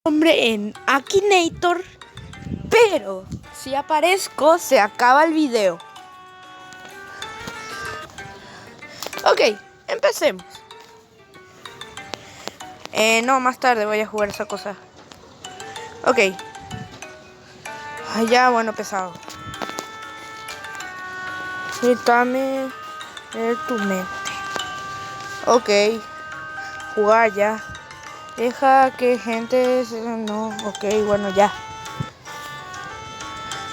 Hombre en Akinator, pero si aparezco se acaba el video. Ok, empecemos. No, más tarde voy a jugar esa cosa. Ok. Ya, bueno, pesado. Quítame tu mente. Ok. Jugar ya. Deja que gente... No, ok, bueno, ya.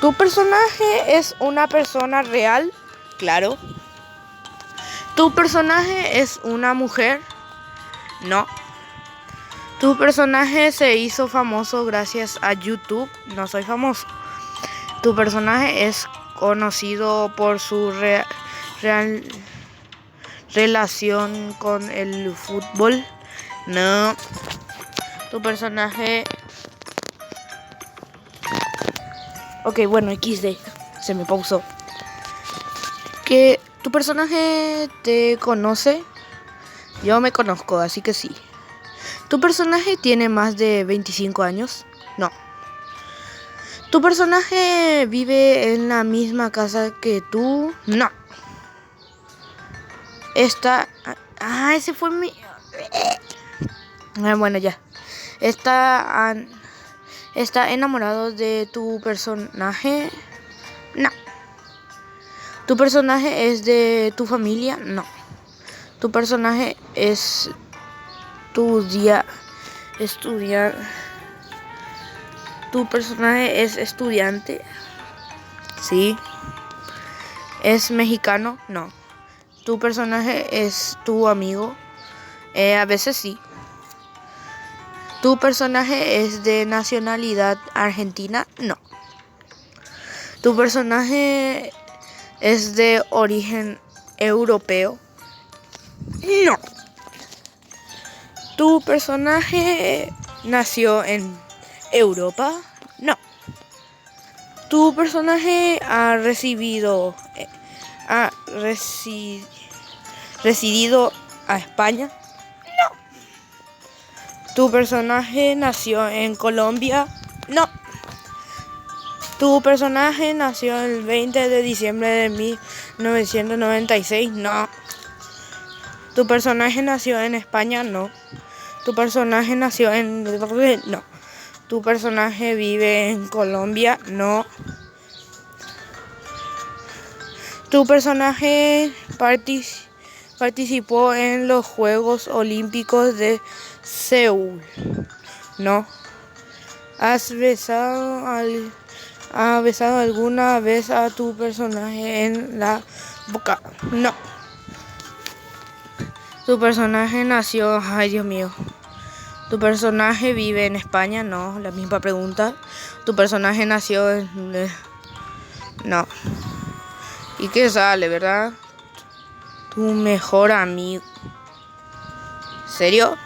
¿Tu personaje es una persona real? Claro. ¿Tu personaje es una mujer? No. ¿Tu personaje se hizo famoso gracias a YouTube? No soy famoso. ¿Tu personaje es conocido por su relación con el fútbol? No. ¿Tu personaje... Ok, bueno, XD. Se me pausó. ¿Que tu personaje te conoce? Yo me conozco, así que sí. ¿Tu personaje tiene más de 25 años? No. ¿Tu personaje vive en la misma casa que tú? No. Ese fue mi... Bueno, ya. ¿Está enamorado de tu personaje? No. ¿Tu personaje es de tu familia? No. ¿Tu personaje es ¿Tu personaje es estudiante? Sí. ¿Es mexicano? No. ¿Tu personaje es tu amigo? A veces sí. ¿Tu personaje es de nacionalidad argentina? No. ¿Tu personaje es de origen europeo? No. ¿Tu personaje nació en Europa? No. ¿Tu personaje ha residido a España? No. ¿Tu personaje nació en Colombia? No. ¿Tu personaje nació el 20 de diciembre de 1996? No. ¿Tu personaje nació en España? No. ¿Tu personaje nació en... No. ¿Tu personaje vive en Colombia? No. ¿Tu personaje participó en los Juegos Olímpicos de Seúl? No. ¿Has besado alguna vez a tu personaje en la boca? No. ¿Tu personaje nació... Ay, Dios mío. ¿Tu personaje vive en España? No, la misma pregunta. ¿Tu personaje nació en... No. ¿Y qué sale, verdad? Tu mejor amigo. ¿Serio?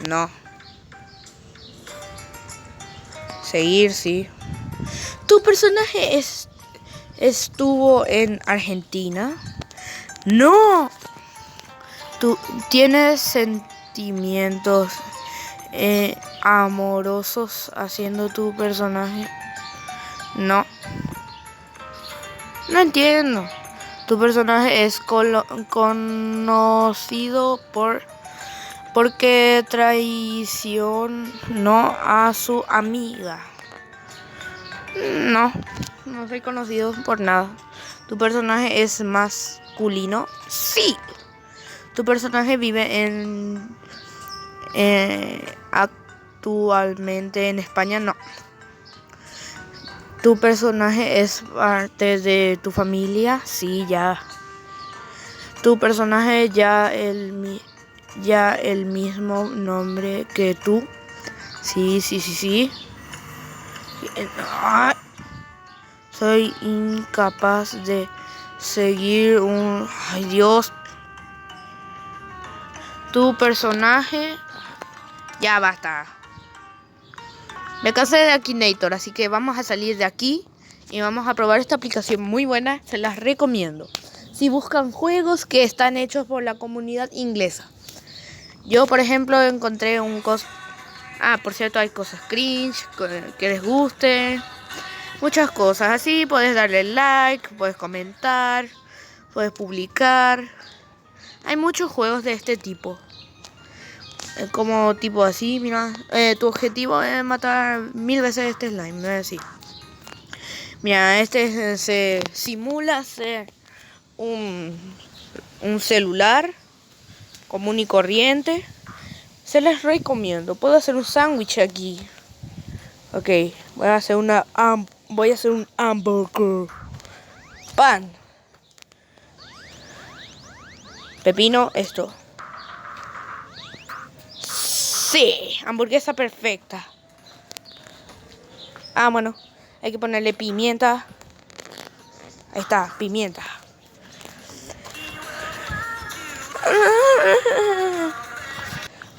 No. Seguir, sí. ¿Tu personaje estuvo en Argentina? No. ¿Tú tienes sentimientos amorosos haciendo tu personaje? No. No entiendo. ¿Tu personaje es conocido porque traicionó a su amiga? No. No soy conocido por nada. ¿Tu personaje es masculino? Sí. ¿Tu personaje vive actualmente en España? No. ¿Tu personaje es parte de tu familia? Sí, ya. ¿Tu personaje ya el mismo nombre que tú? Sí. Soy incapaz de seguir un... Ay, Dios. ¿Tu personaje? Ya basta. Me cansé de Akinator, así que vamos a salir de aquí y vamos a probar esta aplicación muy buena. Se las recomiendo. Si buscan juegos que están hechos por la comunidad inglesa. Yo, por ejemplo, encontré un Ah, por cierto, hay cosas cringe que les guste. Muchas cosas. Así puedes darle like, puedes comentar, puedes publicar. Hay muchos juegos de este tipo. Como tipo así, mira. Tu objetivo es matar 1000 veces este slime, no es así. Mira, este se simula ser un celular común y corriente. Se les recomiendo. Puedo hacer un sándwich aquí. Ok, voy a hacer un hamburger. Pan. Pepino, esto. Sí, hamburguesa perfecta. Ah, bueno, hay que ponerle pimienta. Ahí está, pimienta.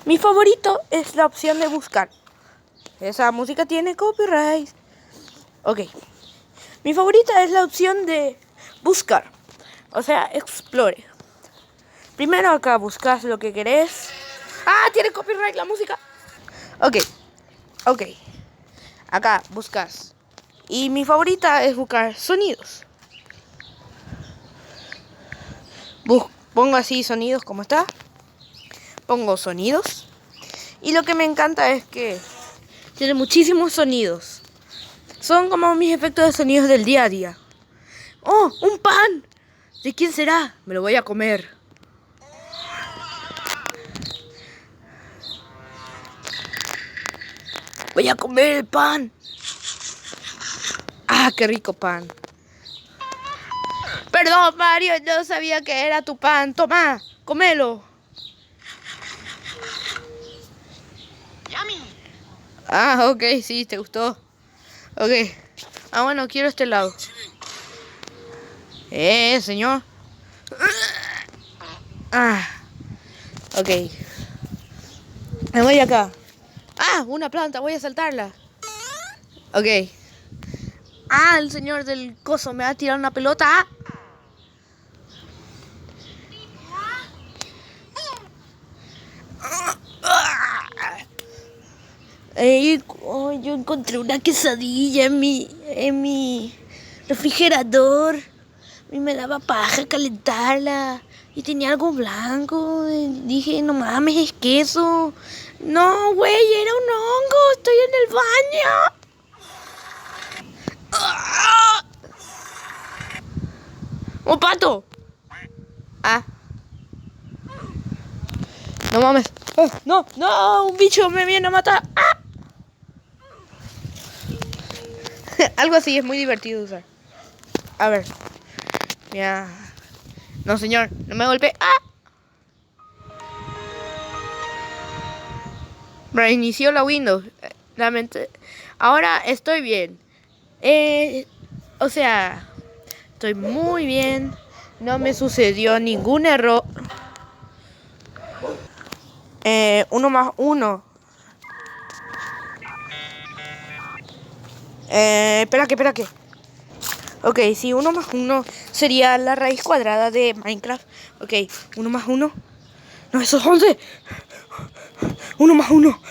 Mi favorito es la opción de buscar. Esa música tiene copyright. Ok. Mi favorita es la opción de buscar. O sea, explore. Primero acá buscas lo que querés. ¡Ah! Tiene copyright la música. Ok. Acá buscas. Y mi favorita es buscar sonidos. Pongo así sonidos como está. Pongo sonidos. Y lo que me encanta es que tiene muchísimos sonidos. Son como mis efectos de sonidos del día a día. ¡Oh! ¡Un pan! ¿De quién será? Me lo voy a comer. Voy a comer el pan. ¡Ah, qué rico pan! Perdón, Mario, no sabía que era tu pan. Toma, cómelo. Ah, ok, sí, te gustó. Ok. Ah, bueno, quiero este lado. Señor. Ah, ok. Me voy acá. Ah, una planta, voy a saltarla. Ok. Ah, el señor del coso me va a tirar una pelota. Yo encontré una quesadilla en mi refrigerador. Y me daba paja calentarla. Y tenía algo blanco. Dije, no mames, es queso. No, güey, era un hongo. Estoy en el baño. ¡Un pato! Ah. No mames. No, un bicho me viene a matar. ¡Ah! Algo así es muy divertido usar. A ver. Mira. No, señor, no me golpee. ¡Ah! Reinició la Windows. Realmente. Ahora estoy bien. O sea, estoy muy bien. No me sucedió ningún error. 1 más 1. Espera que. Ok, sí, 1 más 1 sería la raíz cuadrada de Minecraft. Ok, 1 más 1. No, eso es 11. 1 más 1.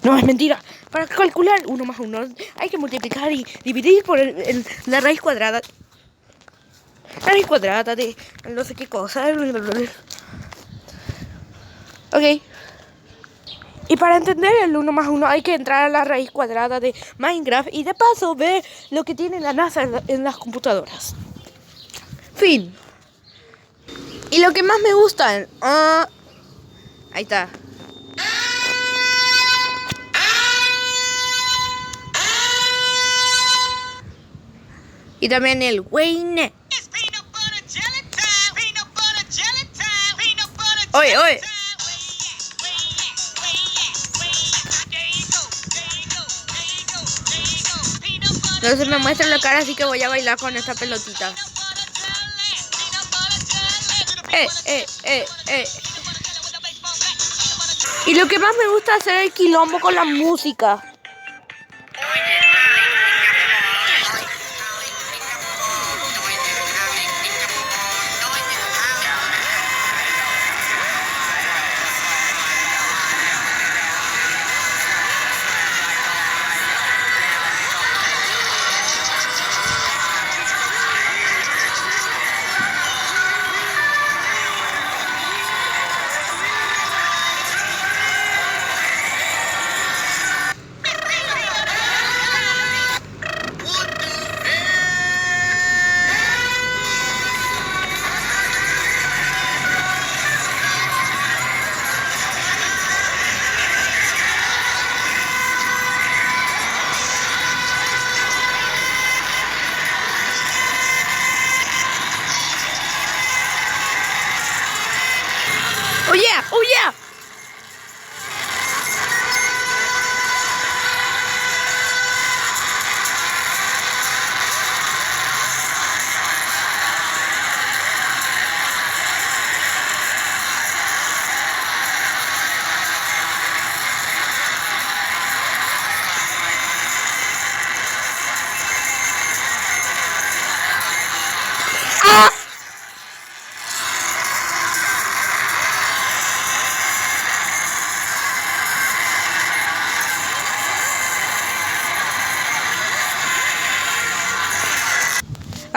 No, es mentira. Para calcular 1 más 1 hay que multiplicar y dividir por la raíz cuadrada. La raíz cuadrada de no sé qué cosa. Ok. Y para entender el 1 más 1 hay que entrar a la raíz cuadrada de Minecraft y de paso ver lo que tiene la NASA en las computadoras. Fin. Y lo que más me gusta... ahí está. Y también el Wayne. Oye. No se me muestra la cara, así que voy a bailar con esta pelotita. Y lo que más me gusta es hacer el quilombo con la música.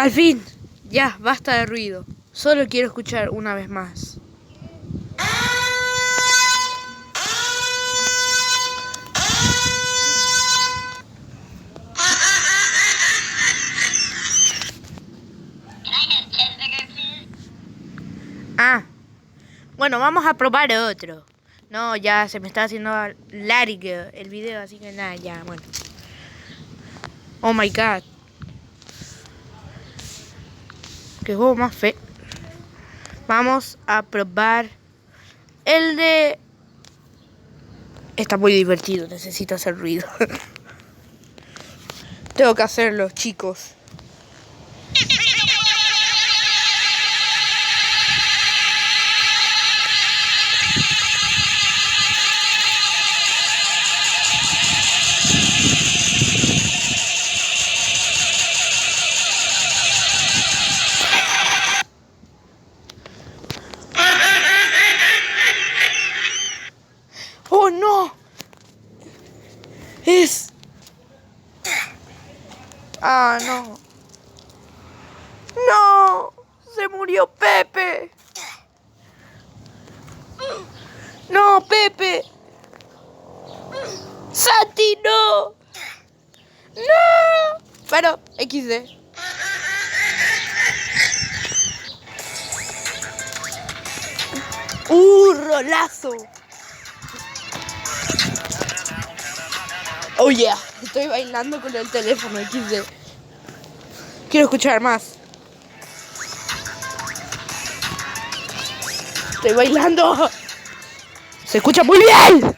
Al fin, ya, basta de ruido. Solo quiero escuchar una vez más. Ah, bueno, vamos a probar otro. No, ya se me está haciendo largo el video, así que nada, ya, bueno. Oh my god. Qué juego más feo. Vamos a probar el de... Está muy divertido, necesito hacer ruido. Tengo que hacerlo, chicos. ¡Oh, no! Es... Ah, no. ¡No! ¡Se murió Pepe! ¡No, Pepe! ¡Santi, no! ¡No! Pero, XD. ¡Rolazo! Oh yeah, estoy bailando con el teléfono XD. Quiero escuchar más. Estoy bailando. Se escucha muy bien.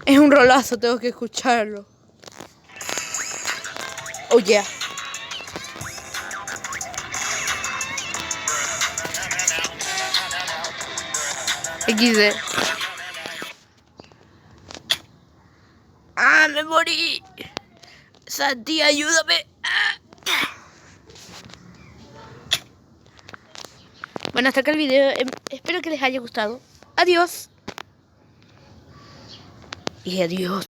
Es un rolazo, tengo que escucharlo. Oh yeah. XD. ¡Ah, me morí! Santi, ayúdame. ¡Ah! Bueno, hasta acá el video. Espero que les haya gustado. Adiós. Y adiós.